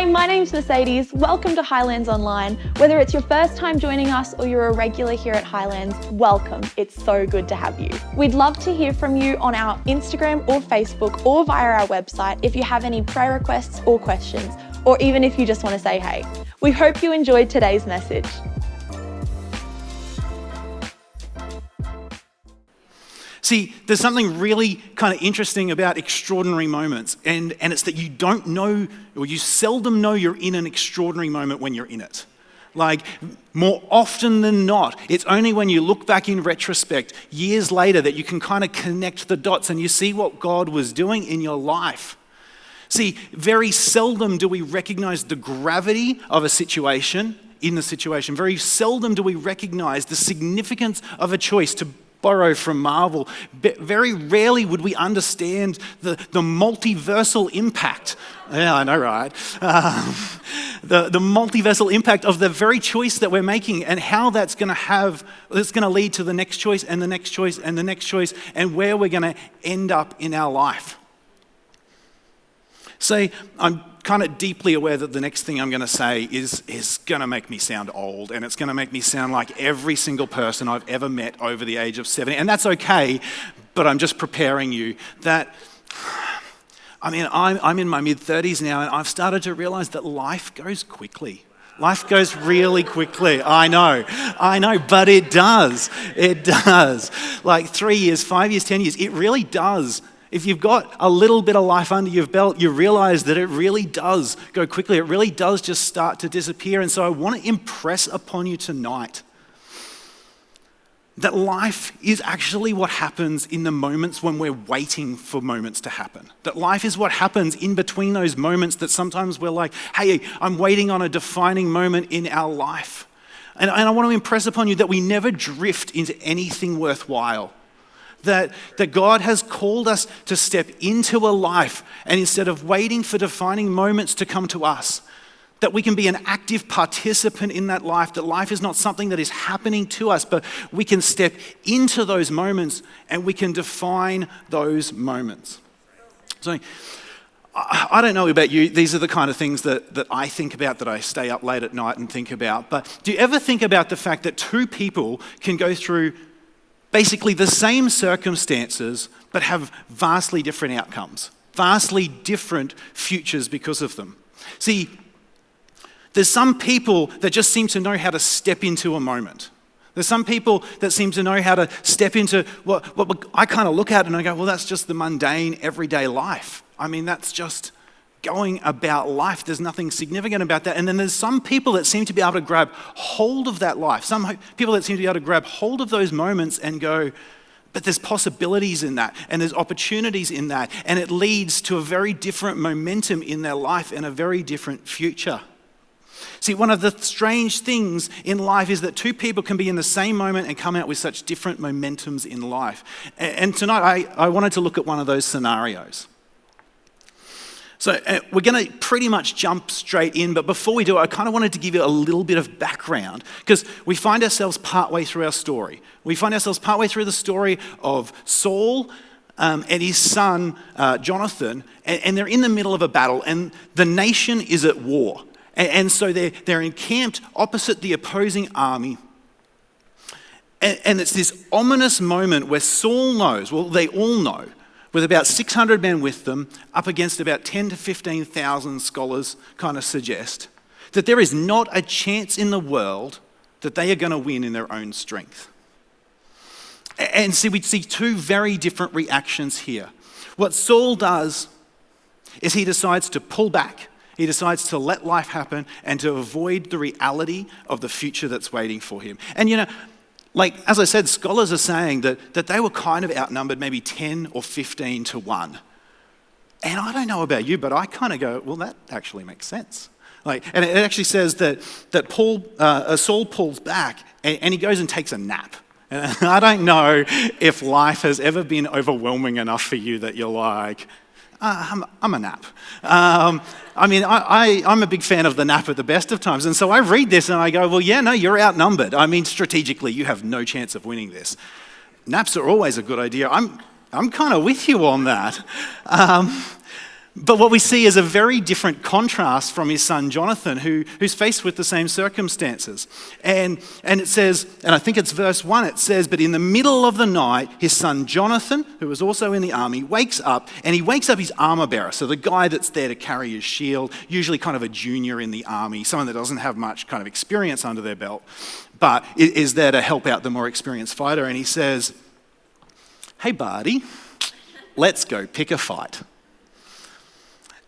Hi, my name's Mercedes. Welcome to Highlands Online. Whether it's your first time joining us or you're a regular here at Highlands, welcome. It's so good to have you. We'd love to hear from you on our Instagram or Facebook or via our website if you have any prayer requests or questions, or even if you just want to say hey. We hope you enjoyed today's message. See, there's something really kind of interesting about extraordinary moments, and it's that you don't know, or you seldom know you're in an extraordinary moment when you're in it. Like, more often than not, it's only when you look back in retrospect, years later, that you can kind of connect the dots and you see what God was doing in your life. See, very seldom do we recognize the gravity of a situation in the situation. Very seldom do we recognize the significance of a choice, to borrow from Marvel. Very rarely would we understand the multiversal impact. Yeah, I know, right? The multiversal impact of the very choice that we're making, and how that's going to lead to the next choice and the next choice and the next choice, and where we're going to end up in our life. So I'm kind of deeply aware that the next thing I'm going to say is going to make me sound old, and it's going to make me sound like every single person I've ever met over the age of 70. And that's okay, but I'm just preparing you that, I'm in my mid-30s now, and I've started to realize that life goes quickly. Life goes really quickly. I know, but it does. It does. Like 3 years, 5 years, 10 years, it really does. If you've got a little bit of life under your belt, you realize that it really does go quickly. It really does just start to disappear. And so I want to impress upon you tonight that life is actually what happens in the moments when we're waiting for moments to happen. That life is what happens in between those moments that sometimes we're like, hey, I'm waiting on a defining moment in our life. And I want to impress upon you that we never drift into anything worthwhile. That God has called us to step into a life, and instead of waiting for defining moments to come to us, that we can be an active participant in that life, that life is not something that is happening to us, but we can step into those moments and we can define those moments. So I don't know about you, these are the kind of things that I think about, that I stay up late at night and think about, but do you ever think about the fact that two people can go through basically the same circumstances, but have vastly different outcomes, vastly different futures because of them? See, there's some people that just seem to know how to step into a moment. There's some people that seem to know how to step into what I kind of look at and I go, well, that's just the mundane, everyday life. I mean, that's just going about life. There's nothing significant about that. And then there's some people that seem to be able to grab hold of that life. Some people that seem to be able to grab hold of those moments and go, but there's possibilities in that, and there's opportunities in that, and it leads to a very different momentum in their life and a very different future. See, one of the strange things in life is that two people can be in the same moment and come out with such different momentums in life. And tonight I wanted to look at one of those scenarios. So we're going to pretty much jump straight in, but before we do, I kind of wanted to give you a little bit of background, because we find ourselves partway through our story. We find ourselves partway through the story of Saul and his son Jonathan, and they're in the middle of a battle, and the nation is at war. And so they're encamped opposite the opposing army. And it's this ominous moment where Saul knows, well, they all know, with about 600 men with them, up against about 10 to 15,000 scholars kind of suggest, that there is not a chance in the world that they are going to win in their own strength. And see, we see two very different reactions here. What Saul does is he decides to pull back. He decides to let life happen and to avoid the reality of the future that's waiting for him. And like, as I said, scholars are saying that they were kind of outnumbered maybe 10 or 15 to 1. And I don't know about you, but I kind of go, well, that actually makes sense. Like, and it actually says that Saul pulls back and he goes and takes a nap. And I don't know if life has ever been overwhelming enough for you that you're like, I'm a nap. I'm a big fan of the nap at the best of times. And so I read this and I go, well, yeah, no, you're outnumbered. I mean, strategically, you have no chance of winning this. Naps are always a good idea. I'm kind of with you on that. But what we see is a very different contrast from his son Jonathan, who's faced with the same circumstances. And it says, and I think it's verse 1, it says, but in the middle of the night, his son Jonathan, who was also in the army, wakes up, and he wakes up his armor bearer, so the guy that's there to carry his shield, usually kind of a junior in the army, someone that doesn't have much kind of experience under their belt, but is there to help out the more experienced fighter. And he says, hey buddy, let's go pick a fight.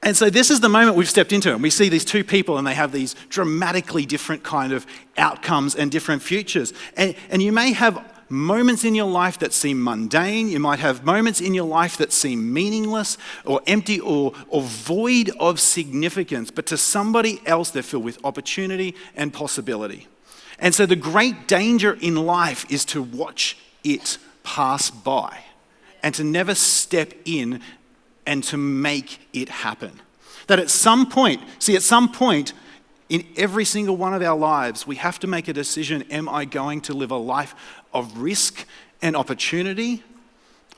And so this is the moment we've stepped into, and we see these two people and they have these dramatically different kind of outcomes and different futures. And you may have moments in your life that seem mundane, you might have moments in your life that seem meaningless or empty or void of significance, but to somebody else they're filled with opportunity and possibility. And so the great danger in life is to watch it pass by and to never step in and to make it happen. That at some point in every single one of our lives, we have to make a decision, am I going to live a life of risk and opportunity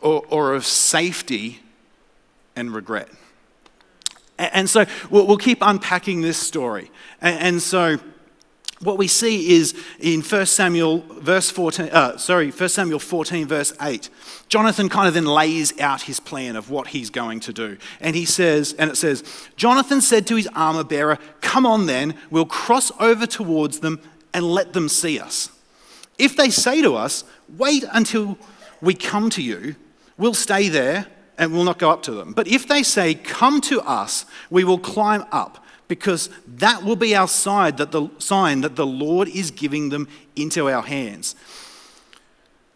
or of safety and regret? And so we'll keep unpacking this story. And so what we see is in 1 Samuel 14, verse 8, Jonathan kind of then lays out his plan of what he's going to do. And it says, Jonathan said to his armor bearer, come on then, we'll cross over towards them and let them see us. If they say to us, wait until we come to you, we'll stay there and we'll not go up to them. But if they say, come to us, we will climb up, because that will be our sign that the Lord is giving them into our hands.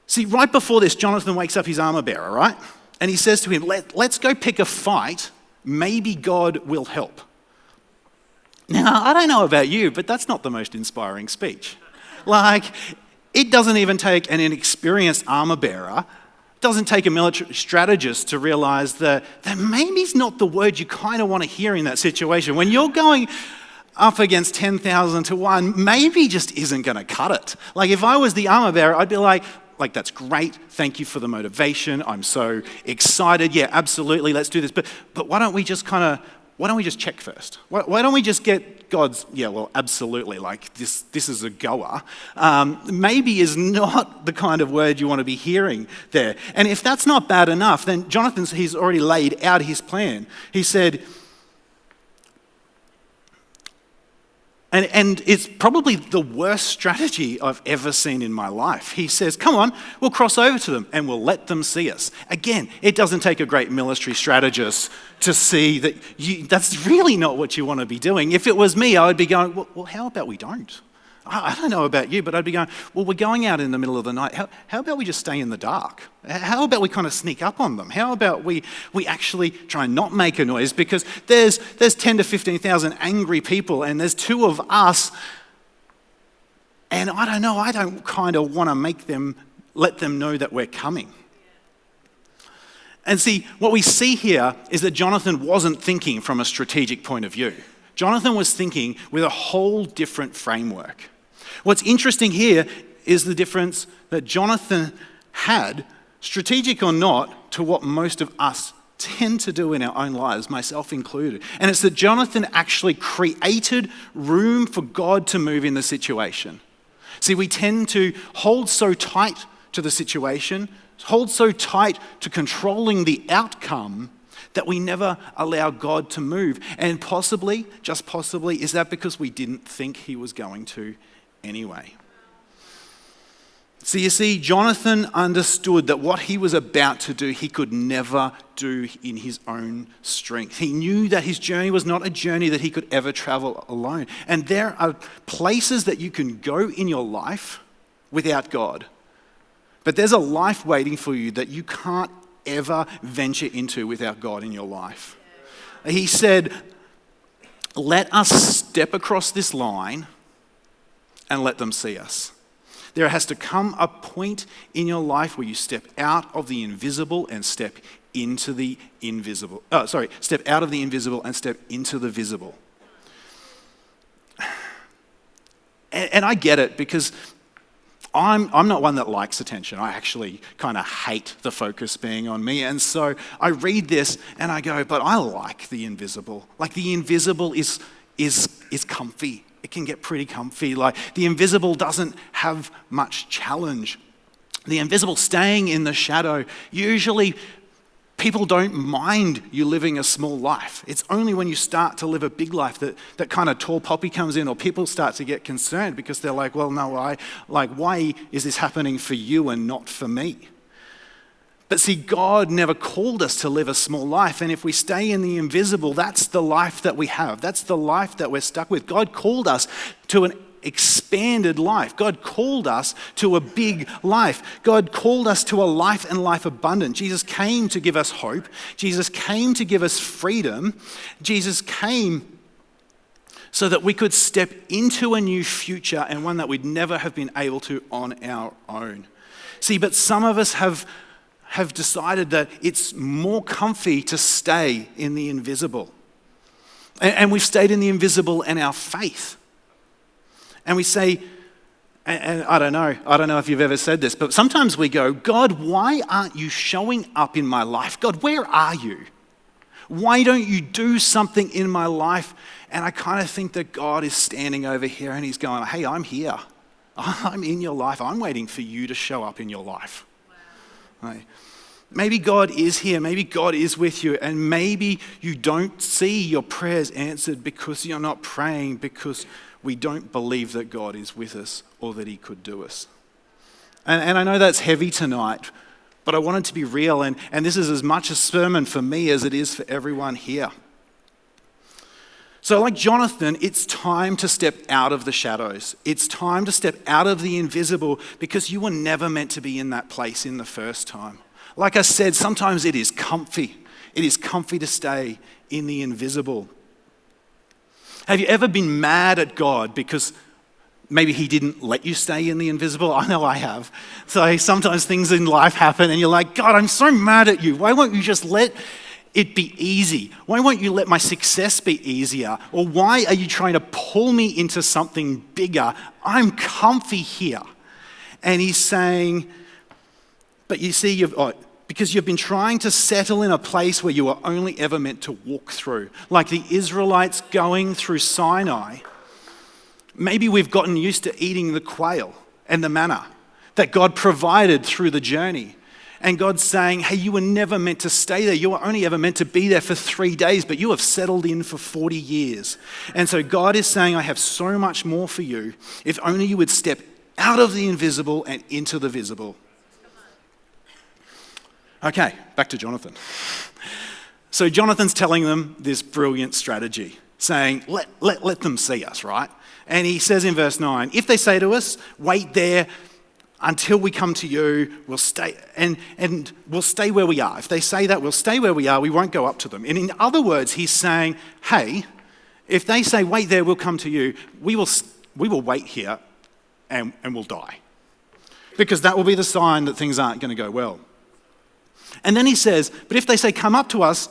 See, right before this, Jonathan wakes up his armor bearer, right? And he says to him, let's go pick a fight. Maybe God will help. Now, I don't know about you, but that's not the most inspiring speech. Like, it doesn't even take an inexperienced armor bearer, doesn't take a military strategist to realize that maybe it's not the word you kind of want to hear in that situation. When you're going up against 10,000 to 1, maybe just isn't going to cut it. Like, if I was the armor bearer, I'd be like, that's great. Thank you for the motivation. I'm so excited. Yeah, absolutely. Let's do this. But why don't we just check first? Why don't we just get God's, yeah, well, absolutely, like this is a goer, maybe is not the kind of word you want to be hearing there. And if that's not bad enough, then he's already laid out his plan. He said, and it's probably the worst strategy I've ever seen in my life. He says, come on, we'll cross over to them and we'll let them see us. Again, it doesn't take a great military strategist to see that that's really not what you want to be doing. If it was me, I would be going, well, how about we don't? I don't know about you, but I'd be going, well, we're going out in the middle of the night. How about we just stay in the dark? How about we kind of sneak up on them? How about we actually try and not make a noise? Because there's 10 to 15,000 angry people and there's two of us. And I don't know, I don't kind of want to let them know that we're coming. And see, what we see here is that Jonathan wasn't thinking from a strategic point of view. Jonathan was thinking with a whole different framework. What's interesting here is the difference that Jonathan had, strategic or not, to what most of us tend to do in our own lives, myself included. And it's that Jonathan actually created room for God to move in the situation. See, we tend to hold so tight to the situation, hold so tight to controlling the outcome, that we never allow God to move. And possibly, just possibly, is that because we didn't think he was going to anyway? So you see, Jonathan understood that what he was about to do, he could never do in his own strength. He knew that his journey was not a journey that he could ever travel alone. And there are places that you can go in your life without God. But there's a life waiting for you that you can't ever venture into without God in your life. He said, let us step across this line and let them see us. There has to come a point in your life where you step out of the invisible and step into the invisible. Step out of the invisible and step into the visible. And I get it, because I'm not one that likes attention. I actually kind of hate the focus being on me. And so I read this and I go, but I like the invisible. Like the invisible is comfy. It can get pretty comfy. Like the invisible doesn't have much challenge. The invisible, staying in the shadow, usually people don't mind you living a small life. It's only when you start to live a big life that kind of tall poppy comes in, or people start to get concerned because they're like, well, no, why is this happening for you and not for me? But see, God never called us to live a small life. And if we stay in the invisible, that's the life that we have. That's the life that we're stuck with. God called us to an expanded life. God called us to a big life. God called us to a life and life abundant. Jesus came to give us hope. Jesus came to give us freedom. Jesus came so that we could step into a new future, and one that we'd never have been able to on our own. See, but some of us have decided that it's more comfy to stay in the invisible. And we've stayed in the invisible in our faith. And we say, and I don't know if you've ever said this, but sometimes we go, God, why aren't you showing up in my life? God, where are you? Why don't you do something in my life? And I kind of think that God is standing over here and he's going, hey, I'm here. I'm in your life. I'm waiting for you to show up in your life. Wow. Right? Maybe God is here. Maybe God is with you. And maybe you don't see your prayers answered because you're not praying, because we don't believe that God is with us or that he could do us. And I know that's heavy tonight, but I want it to be real. And this is as much a sermon for me as it is for everyone here. So like Jonathan, it's time to step out of the shadows. It's time to step out of the invisible, because you were never meant to be in that place in the first time. Like I said, sometimes it is comfy. It is comfy to stay in the invisible. Have you ever been mad at God because maybe he didn't let you stay in the invisible? I know I have. So sometimes things in life happen and you're like, God, I'm so mad at you. Why won't you just let it be easy? Why won't you let my success be easier? Or why are you trying to pull me into something bigger? I'm comfy here. And he's saying, but you see, because you've been trying to settle in a place where you were only ever meant to walk through. Like the Israelites going through Sinai. Maybe we've gotten used to eating the quail and the manna that God provided through the journey. And God's saying, hey, you were never meant to stay there. You were only ever meant to be there for 3 days, but you have settled in for 40 years. And so God is saying, I have so much more for you if only you would step out of the invisible and into the visible. Okay, back to Jonathan. So Jonathan's telling them this brilliant strategy, saying, let them see us, right? And he says in verse 9, if they say to us, wait there until we come to you, we'll stay, and we'll stay where we are. If they say that, we'll stay where we are, we won't go up to them. And in other words, he's saying, hey, if they say, wait there, we'll come to you, we will wait here and we'll die. Because that will be the sign that things aren't going to go well. And then he says, but if they say, come up to us,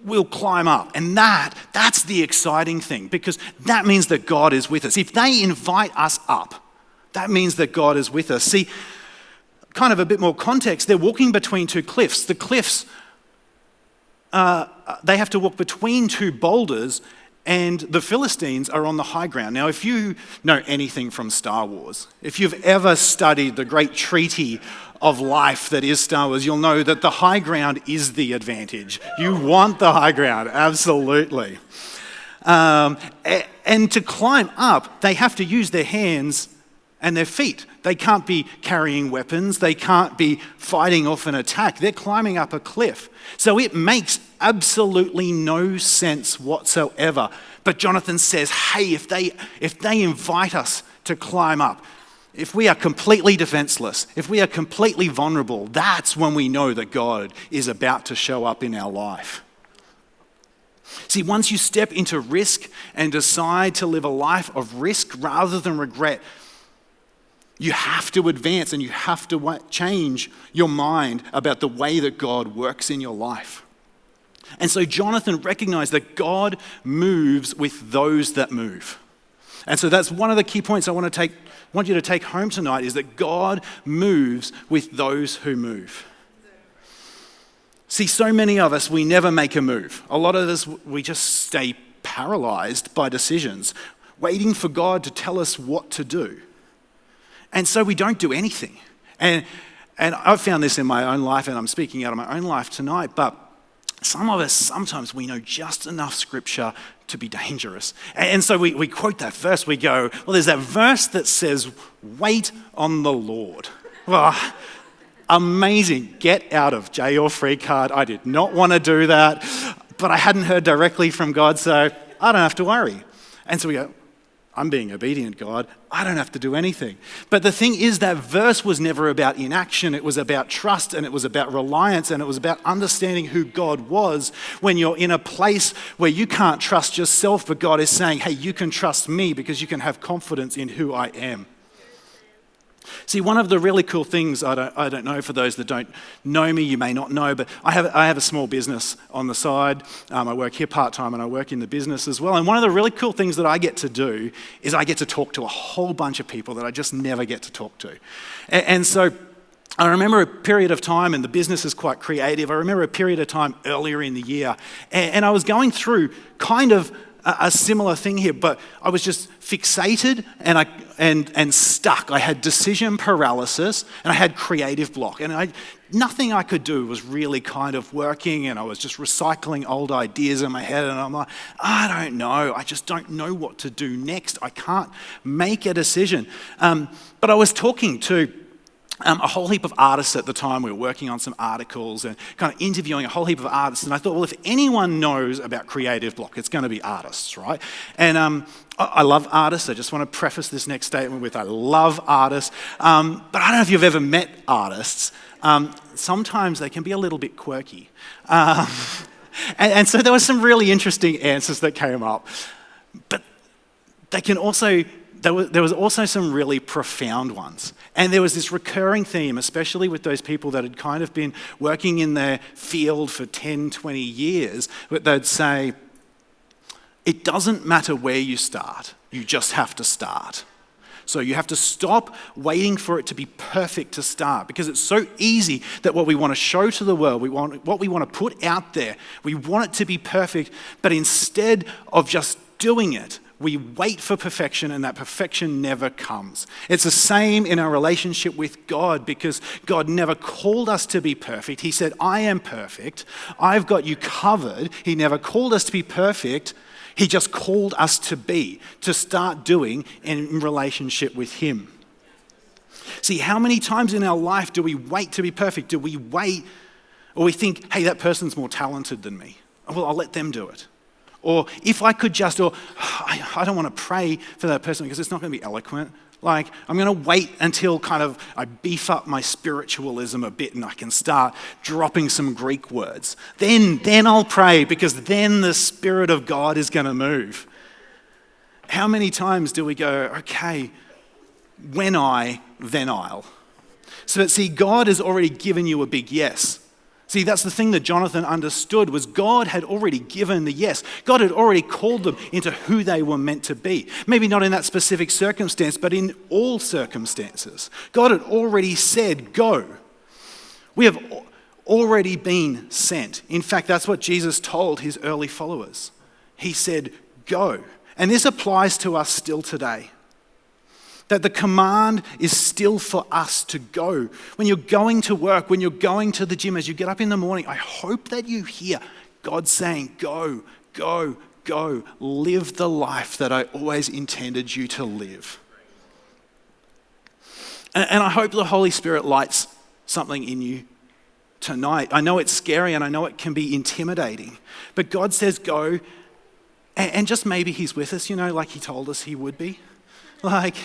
we'll climb up. And that's the exciting thing, because that means that God is with us. If they invite us up, that means that God is with us. See, kind of a bit more context, they're walking between two cliffs. The cliffs, they have to walk between two boulders, and the Philistines are on the high ground. Now, if you know anything from Star Wars, if you've ever studied the great treaty of life that is Star Wars, you'll know that the high ground is the advantage. You want the high ground, absolutely. And to climb up, they have to use their hands and their feet. They can't be carrying weapons. They can't be fighting off an attack. They're climbing up a cliff. So it makes absolutely no sense whatsoever. But Jonathan says, hey, if they invite us to climb up, if we are completely defenseless, if we are completely vulnerable, that's when we know that God is about to show up in our life. See, once you step into risk and decide to live a life of risk rather than regret, you have to advance and you have to change your mind about the way that God works in your life. And so Jonathan recognized that God moves with those that move. And so that's one of the key points I want you to take home tonight, is that God moves with those who move. See, so many of us, we never make a move. A lot of us, we just stay paralyzed by decisions, waiting for God to tell us what to do. And so we don't do anything. And I've found this in my own life, and I'm speaking out of my own life tonight, but some of us, sometimes we know just enough scripture to be dangerous. And so we quote that verse, we go, well, there's that verse that says, wait on the Lord. Well, amazing. Get out of jail free card. I did not want to do that, but I hadn't heard directly from God, so I don't have to worry. And so we go, I'm being obedient, God. I don't have to do anything. But the thing is, that verse was never about inaction. It was about trust, and it was about reliance, and it was about understanding who God was when you're in a place where you can't trust yourself, but God is saying, hey, you can trust me because you can have confidence in who I am. See, one of the really cool things, I don't know, for those that don't know me, you may not know, but I have a small business on the side. I work here part-time and I work in the business as well. And one of the really cool things that I get to do is I get to talk to a whole bunch of people that I just never get to talk to. And so I remember a period of time, and the business is quite creative. I remember a period of time earlier in the year, and I was going through kind of a similar thing here, but I was just fixated and stuck. I had decision paralysis and I had creative block, and nothing I could do was really kind of working, and I was just recycling old ideas in my head, and I'm like, I don't know. I just don't know what to do next. I can't make a decision. But I was talking to a whole heap of artists at the time. We were working on some articles and kind of interviewing a whole heap of artists. And I thought, well, if anyone knows about creative block, it's going to be artists, right? And I love artists. I just want to preface this next statement with, I love artists. But I don't know if you've ever met artists. Sometimes they can be a little bit quirky. And so there were some really interesting answers that came up. But they can also... There was also some really profound ones. And there was this recurring theme, especially with those people that had kind of been working in their field for 10, 20 years, but they'd say, it doesn't matter where you start, you just have to start. So you have to stop waiting for it to be perfect to start, because it's so easy that what we want to show to the world, what we want to put out there, we want it to be perfect, but instead of just doing it, we wait for perfection, and that perfection never comes. It's the same in our relationship with God, because God never called us to be perfect. He said, I am perfect. I've got you covered. He never called us to be perfect. He just called us to start doing in relationship with Him. See, how many times in our life do we wait to be perfect? Do we wait, or we think, hey, that person's more talented than me. Well, I'll let them do it. Or if I could just, I don't want to pray for that person because it's not going to be eloquent. Like, I'm going to wait until kind of I beef up my spiritualism a bit and I can start dropping some Greek words. Then I'll pray, because then the Spirit of God is going to move. How many times do we go, okay, then I'll. So that, see, God has already given you a big yes. See, that's the thing that Jonathan understood, was God had already given the yes. God had already called them into who they were meant to be. Maybe not in that specific circumstance, but in all circumstances. God had already said, go. We have already been sent. In fact, that's what Jesus told his early followers. He said, go. And this applies to us still today. That the command is still for us to go. When you're going to work, when you're going to the gym, as you get up in the morning, I hope that you hear God saying, go, go, go. Live the life that I always intended you to live. And I hope the Holy Spirit lights something in you tonight. I know it's scary and I know it can be intimidating, but God says go, and just maybe He's with us, like He told us He would be. Like,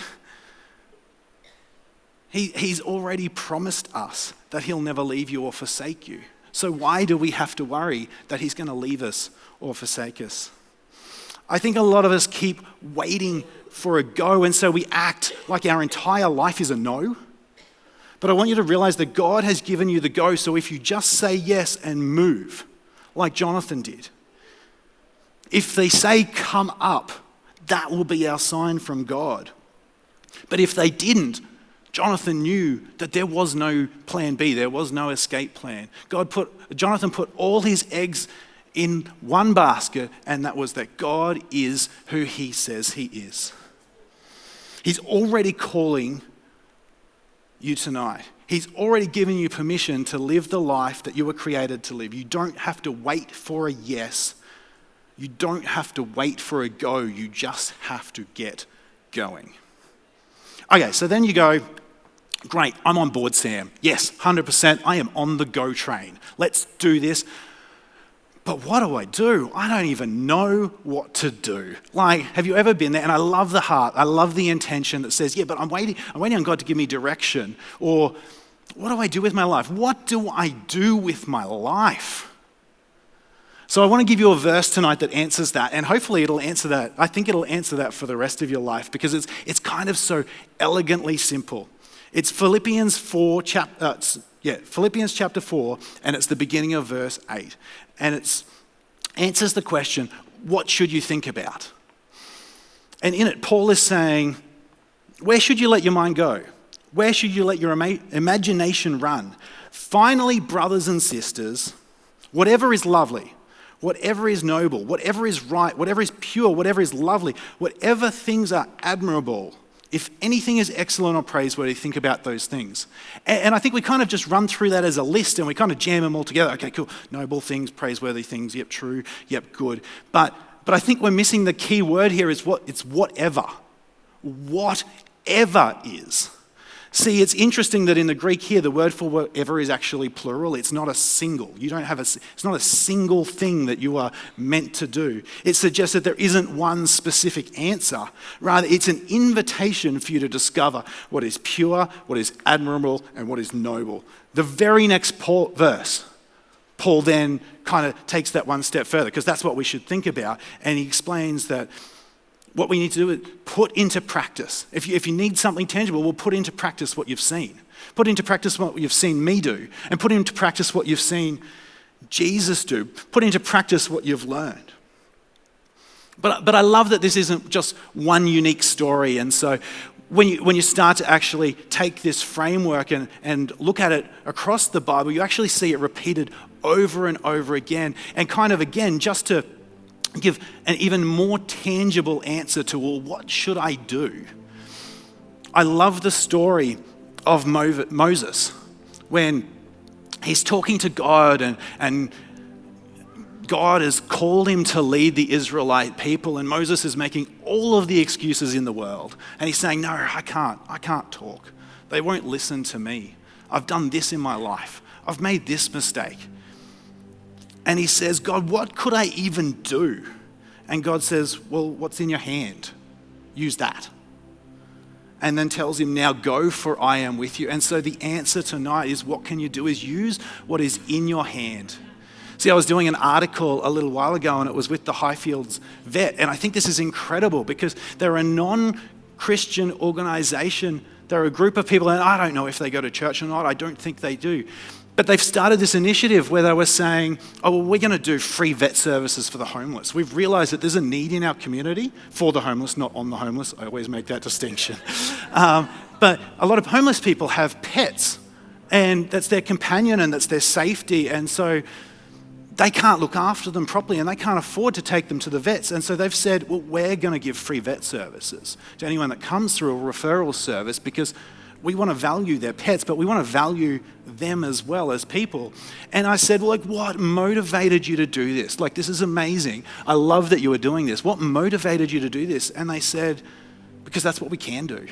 He's already promised us that He'll never leave you or forsake you. So why do we have to worry that He's going to leave us or forsake us? I think a lot of us keep waiting for a go, and so we act like our entire life is a no. But I want you to realize that God has given you the go, so if you just say yes and move, like Jonathan did, if they say come up, That will be our sign from God. But if they didn't, Jonathan knew that there was no plan B, there was no escape plan. Jonathan put all his eggs in one basket, and that was that God is who he says he is. He's already calling you tonight. He's already given you permission to live the life that you were created to live. You don't have to wait for a yes. You don't have to wait for a go. You just have to get going. Okay, so then you go, great, I'm on board, Sam. Yes, 100%, I am on the go train. Let's do this. But what do? I don't even know what to do. Like, have you ever been there? And I love the heart. I love the intention that says, yeah, but I'm waiting on God to give me direction. Or what do I do with my life? What do I do with my life? So I want to give you a verse tonight that answers that, and hopefully it'll answer that. I think it'll answer that for the rest of your life because it's kind of so elegantly simple. It's Philippians chapter 4, and it's the beginning of verse 8. And it answers the question, what should you think about? And in it, Paul is saying, where should you let your mind go? Where should you let your imagination run? Finally, brothers and sisters, whatever is lovely, whatever is noble, whatever is right, whatever is pure, whatever is lovely, whatever things are admirable, if anything is excellent or praiseworthy, think about those things. And I think we kind of just run through that as a list and we kind of jam them all together. Okay, cool. Noble things, praiseworthy things, yep, true, yep, good. But I think we're missing the key word here is it's whatever. Whatever is. See, it's interesting that in the Greek here, the word for whatever is actually plural. It's not a single. It's not a single thing that you are meant to do. It suggests that there isn't one specific answer. Rather, it's an invitation for you to discover what is pure, what is admirable, and what is noble. The very next verse, Paul then kind of takes that one step further because that's what we should think about. And he explains that what we need to do is put into practice. If you need something tangible, we'll put into practice what you've seen. Put into practice what you've seen me do. And put into practice what you've seen Jesus do. Put into practice what you've learned. But I love that this isn't just one unique story. And so when you start to actually take this framework and look at it across the Bible, you actually see it repeated over and over again. And kind of again, just to give an even more tangible answer to, well, what should I do? I love the story of Moses when he's talking to God and God has called him to lead the Israelite people, and Moses is making all of the excuses in the world. And he's saying, no, I can't talk. They won't listen to me. I've done this in my life. I've made this mistake. And he says, God, what could I even do? And God says, well, what's in your hand? Use that. And then tells him, now go, for I am with you. And so the answer tonight is, what can you do? Is use what is in your hand. See, I was doing an article a little while ago and it was with the Highfields Vet. And I think this is incredible because they're a non-Christian organization. They're a group of people, and I don't know if they go to church or not. I don't think they do. But they've started this initiative where they were saying, oh, well, we're going to do free vet services for the homeless. We've realized that there's a need in our community for the homeless, not on the homeless. I always make that distinction. But a lot of homeless people have pets, and that's their companion and that's their safety. And so they can't look after them properly and they can't afford to take them to the vets. And so they've said, well, we're going to give free vet services to anyone that comes through a referral service because we want to value their pets, but we want to value them as well as people. And I said, well, like, what motivated you to do this? Like, this is amazing. I love that you are doing this. What motivated you to do this? And they said, because that's what we can do.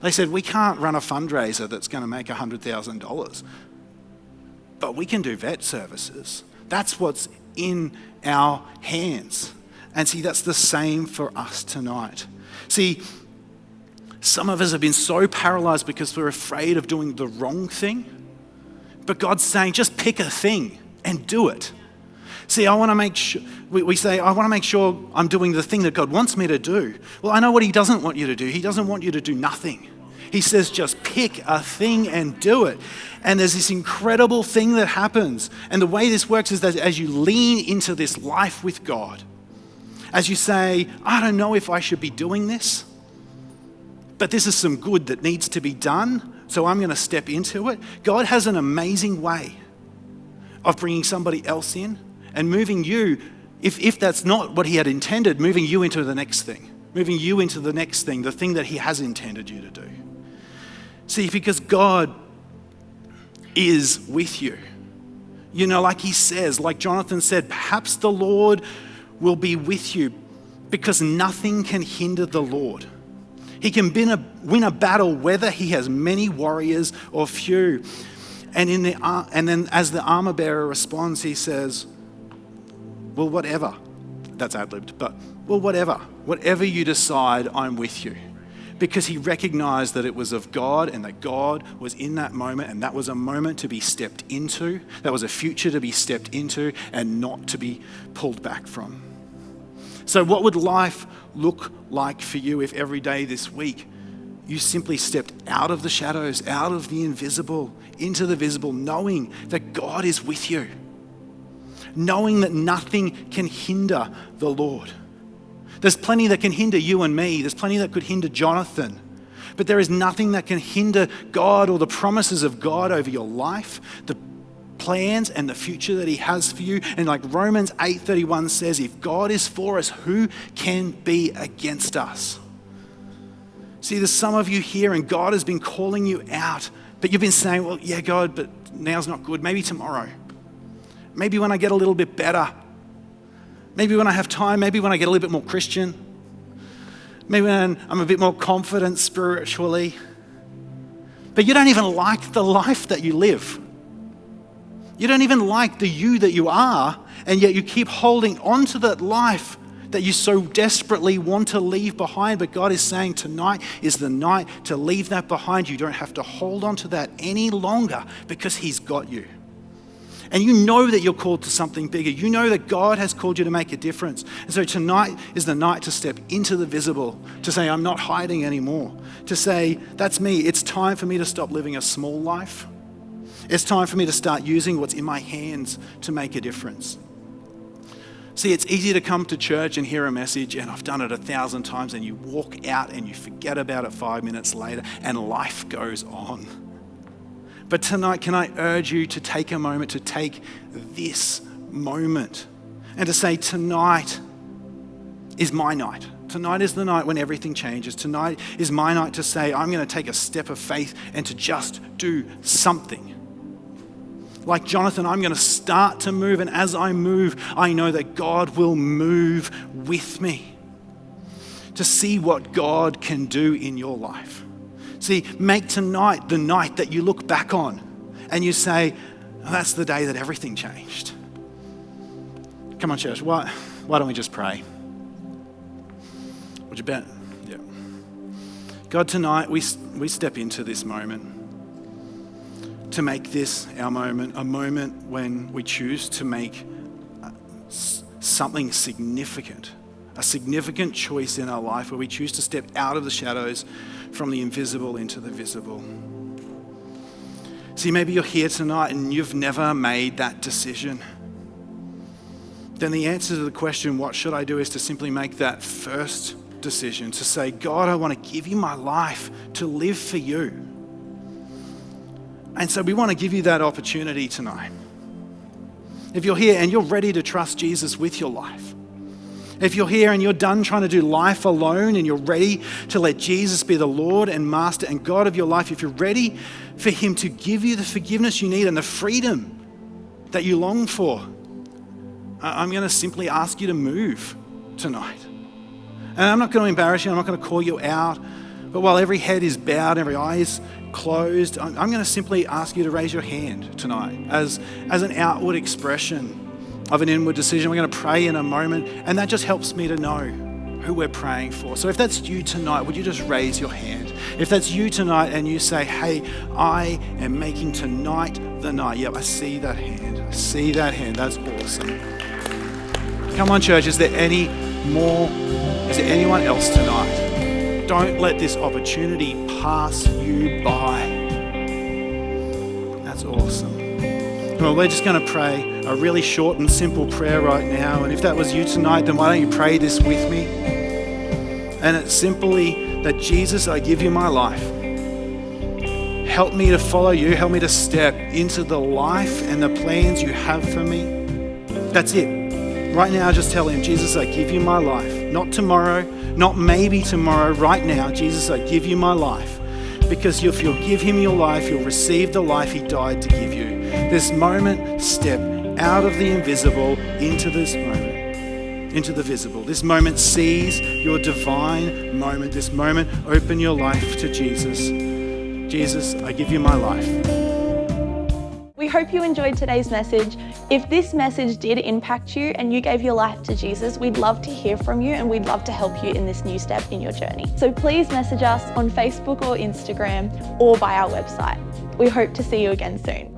They said, we can't run a fundraiser that's going to make $100,000, but we can do vet services. That's what's in our hands. And see, that's the same for us tonight. See, some of us have been so paralyzed because we're afraid of doing the wrong thing. But God's saying, just pick a thing and do it. See, I want to make sure, we say, I want to make sure I'm doing the thing that God wants me to do. Well, I know what he doesn't want you to do. He doesn't want you to do nothing. He says, just pick a thing and do it. And there's this incredible thing that happens. And the way this works is that as you lean into this life with God, As you say, I don't know if I should be doing this, but this is some good that needs to be done, so I'm going to step into it. God has an amazing way of bringing somebody else in and moving you, if that's not what he had intended, moving you into the next thing, the thing that he has intended you to do. See, because God is with you. You know, like he says, like Jonathan said, perhaps the Lord will be with you, because nothing can hinder the Lord. He can win a battle whether he has many warriors or few. And then as the armor bearer responds, he says, well, whatever. That's ad-libbed, but well, whatever you decide, I'm with you. Because he recognized that it was of God and that God was in that moment, and that was a moment to be stepped into. That was a future to be stepped into and not to be pulled back from. So what would life look like for you if every day this week you simply stepped out of the shadows, out of the invisible, into the visible, knowing that God is with you, knowing that nothing can hinder the Lord? There's plenty that can hinder you and me. There's plenty that could hinder Jonathan. But there is nothing that can hinder God or the promises of God over your life, the plans and the future that he has for you. And like Romans 8:31 says, if God is for us, who can be against us? See, there's some of you here and God has been calling you out, but you've been saying, well, yeah, God, but now's not good. Maybe tomorrow. Maybe when I get a little bit better. Maybe when I have time. Maybe when I get a little bit more Christian. Maybe when I'm a bit more confident spiritually. But you don't even like the life that you live. You don't even like the you that you are, and yet you keep holding on to that life that you so desperately want to leave behind. But God is saying tonight is the night to leave that behind. You don't have to hold on to that any longer, because he's got you. And you know that you're called to something bigger. You know that God has called you to make a difference. And so tonight is the night to step into the visible, to say, I'm not hiding anymore. To say, that's me. It's time for me to stop living a small life. It's time for me to start using what's in my hands to make a difference. See, it's easy to come to church and hear a message, and I've done it 1,000 times, and you walk out and you forget about it 5 minutes later, and life goes on. But tonight, can I urge you to take a moment, to take this moment and to say, tonight is my night. Tonight is the night when everything changes. Tonight is my night to say, I'm going to take a step of faith and to just do something. Like Jonathan, I'm going to start to move, and as I move, I know that God will move with me to see what God can do in your life. See, make tonight the night that you look back on and you say, oh, that's the day that everything changed. Come on, church, why don't we just pray? Would you bet? Yeah. God, tonight we step into this moment to make this our moment, a moment when we choose to make something significant, a significant choice in our life where we choose to step out of the shadows from the invisible into the visible. See, maybe you're here tonight and you've never made that decision. Then the answer to the question, what should I do, is to simply make that first decision, to say, God, I want to give you my life to live for you. And so we want to give you that opportunity tonight. If you're here and you're ready to trust Jesus with your life, if you're here and you're done trying to do life alone and you're ready to let Jesus be the Lord and Master and God of your life, if you're ready for him to give you the forgiveness you need and the freedom that you long for, I'm going to simply ask you to move tonight. And I'm not going to embarrass you. I'm not going to call you out. But while every head is bowed, every eye is closed, I'm going to simply ask you to raise your hand tonight as an outward expression of an inward decision. We're going to pray in a moment, and that just helps me to know who we're praying for. So if that's you tonight, would you just raise your hand? If that's you tonight and you say, hey, I am making tonight the night. Yep, I see that hand. I see that hand. That's awesome. Come on, church. Is there anyone else tonight? Don't let this opportunity pass you by. That's awesome. Well, we're just going to pray a really short and simple prayer right now. And if that was you tonight, then why don't you pray this with me? And it's simply that, Jesus, I give you my life. Help me to follow you. Help me to step into the life and the plans you have for me. That's it. Right now, just tell him, Jesus, I give you my life. Not tomorrow, not maybe tomorrow. Right now, Jesus, I give you my life. Because if you'll give him your life, you'll receive the life he died to give you. This moment, step out of the invisible into this moment, into the visible. This moment, seize your divine moment. This moment, open your life to Jesus. Jesus, I give you my life. We hope you enjoyed today's message. If this message did impact you and you gave your life to Jesus, we'd love to hear from you and we'd love to help you in this new step in your journey. So please message us on Facebook or Instagram or by our website. We hope to see you again soon.